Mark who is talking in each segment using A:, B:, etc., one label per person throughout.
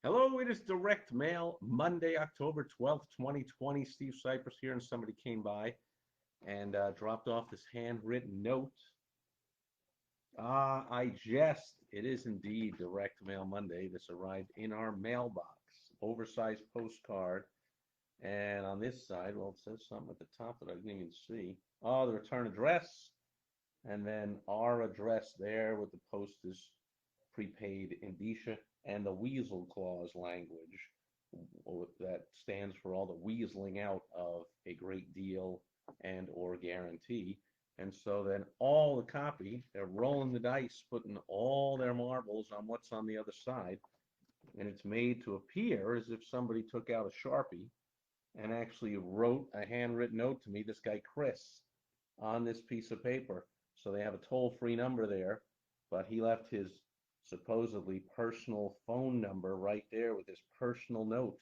A: Hello, it is Direct Mail, Monday, October 12th, 2020. Steve Sipress here, and somebody came by and dropped off this handwritten note. It is indeed Direct Mail Monday. This arrived in our mailbox. Oversized postcard. And on this side, well, it says something at the top that I didn't even see. Oh, the return address. And then our address there with the postage prepaid indicia and the weasel clause language that stands for all the weaseling out of a great deal and or guarantee. And so then all the copy, they're rolling the dice, putting all their marbles on what's on the other side, and it's made to appear as if somebody took out a Sharpie and actually wrote a handwritten note to me, this guy Chris, on this piece of paper. So they have a toll-free number there, but he left his supposedly personal phone number right there with his personal note.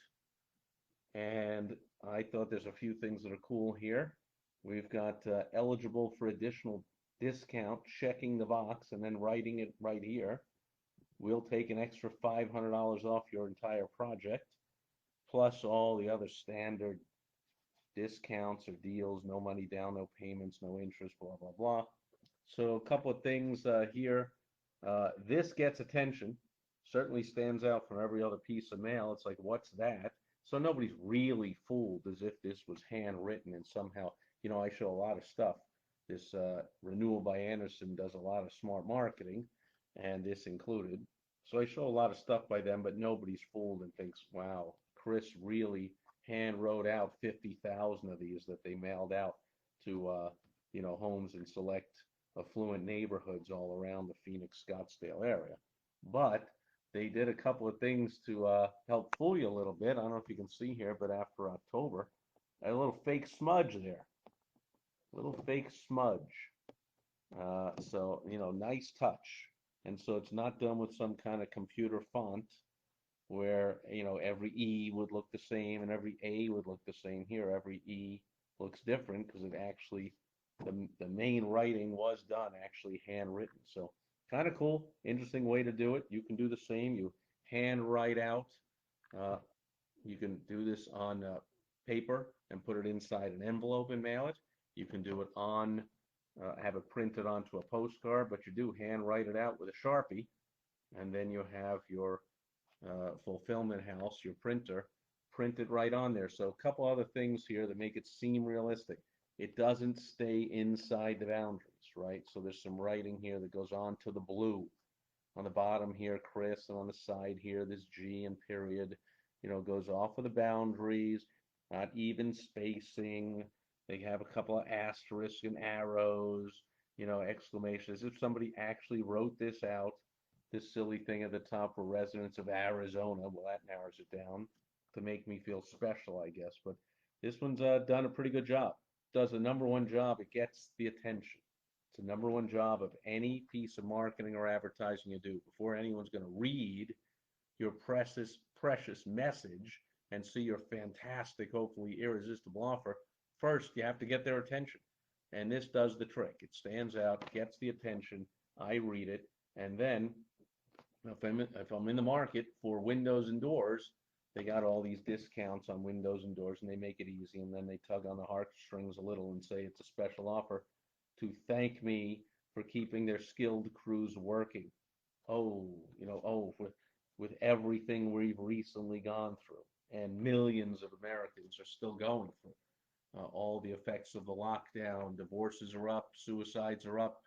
A: And I thought there's a few things that are cool here. We've got eligible for additional discount, checking the box and then writing it right here. We'll take an extra $500 off your entire project, plus all the other standard discounts or deals, no money down, no payments, no interest, blah, blah, blah. So a couple of things here. This gets attention, certainly stands out from every other piece of mail. It's like, what's that? So nobody's really fooled as if this was handwritten and somehow, I show a lot of stuff. This Renewal by Anderson does a lot of smart marketing, and this included. So I show a lot of stuff by them, but nobody's fooled and thinks, wow, Chris really hand wrote out 50,000 of these that they mailed out to, homes in select affluent neighborhoods all around the Phoenix, Scottsdale area. But they did a couple of things to help fool you a little bit. I don't know if you can see here, but after October, a little fake smudge there, a little fake smudge. Nice touch. And so it's not done with some kind of computer font where, every E would look the same and every A would look the same. Here, every E looks different because it actually, the main writing was done actually handwritten. So kind of cool, interesting way to do it. You can do the same. You hand write out. Uh, you can do this on paper and put it inside an envelope and mail it. You can do it have it printed onto a postcard, but you do hand write it out with a Sharpie, and then you have your fulfillment house, your printer, print it right on there. So a couple other things here that make it seem realistic. It doesn't stay inside the boundaries, right? So there's some writing here that goes on to the blue. On the bottom here, Chris, and on the side here, this G and period, goes off of the boundaries, not even spacing. They have a couple of asterisks and arrows, exclamations. As if somebody actually wrote this out. This silly thing at the top for residents of Arizona. Well, that narrows it down to make me feel special, I guess. But this one's done a pretty good job. Does the number one job. It gets the attention. It's the number one job of any piece of marketing or advertising you do. Before anyone's going to read your precious message and see your fantastic, hopefully irresistible offer, first you have to get their attention. And this does the trick. It stands out, gets the attention. I read it, and then if I'm in the market for windows and doors, they got all these discounts on windows and doors, and they make it easy, and then they tug on the heartstrings a little and say it's a special offer to thank me for keeping their skilled crews working. Oh, with everything we've recently gone through, and millions of Americans are still going through. All the effects of the lockdown, divorces are up, suicides are up,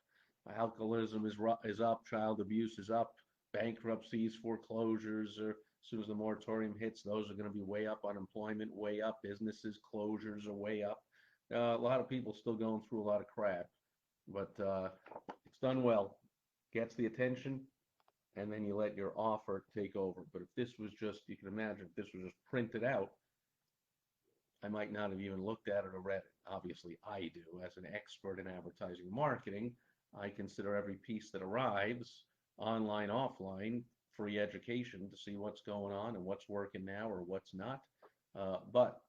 A: alcoholism is up, child abuse is up, bankruptcies, foreclosures, or as soon as the moratorium hits, those are going to be way up, unemployment way up, businesses closures are way up. A lot of people still going through a lot of crap, but it's done well, gets the attention, and then you let your offer take over. But if this was just, you can imagine, if this was just printed out, I might not have even looked at it or read it. Obviously, I do. As an expert in advertising and marketing, I consider every piece that arrives, online, offline, free education to see what's going on and what's working now or what's not. But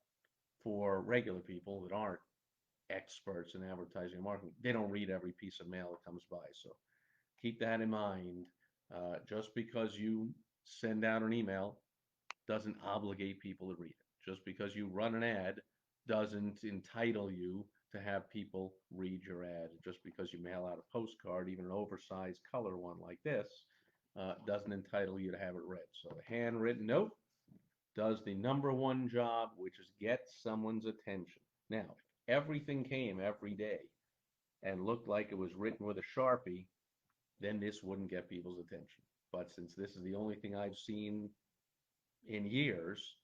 A: for regular people that aren't experts in advertising and marketing, they don't read every piece of mail that comes by. So keep that in mind. Just because you send out an email doesn't obligate people to read it. Just because you run an ad doesn't entitle you to have people read your ad. Just because you mail out a postcard, even an oversized color one like this, doesn't entitle you to have it read. So the handwritten note does the number one job, which is get someone's attention. Now, if everything came every day and looked like it was written with a Sharpie, then this wouldn't get people's attention. But since this is the only thing I've seen in years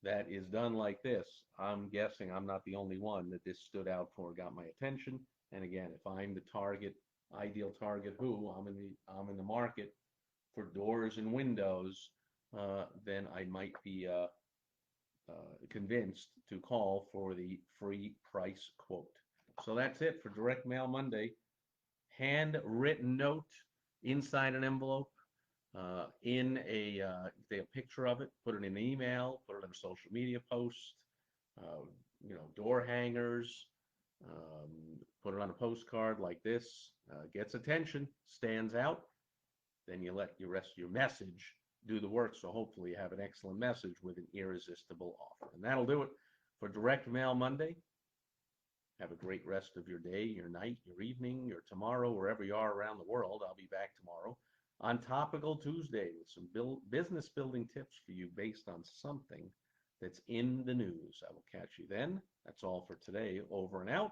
A: that is done like this, I'm guessing I'm not the only one that this stood out for, got my attention. And again, if I'm the target, ideal target, I'm in the market for doors and windows, then I might be convinced to call for the free price quote. So that's it for Direct Mail Monday. Handwritten note inside an envelope, a picture of it, put it in an email, put it in a social media post, uh, door hangers, um, put it on a postcard like this, gets attention, stands out, then you let your rest of your message do the work. So hopefully you have an excellent message with an irresistible offer. And that'll do it for Direct Mail Monday. Have a great rest of your day, your night, your evening, your tomorrow, wherever you are around the world. I'll be back tomorrow on Topical Tuesday with some business building tips for you based on something that's in the news. I will catch you then. That's all for today. Over and out.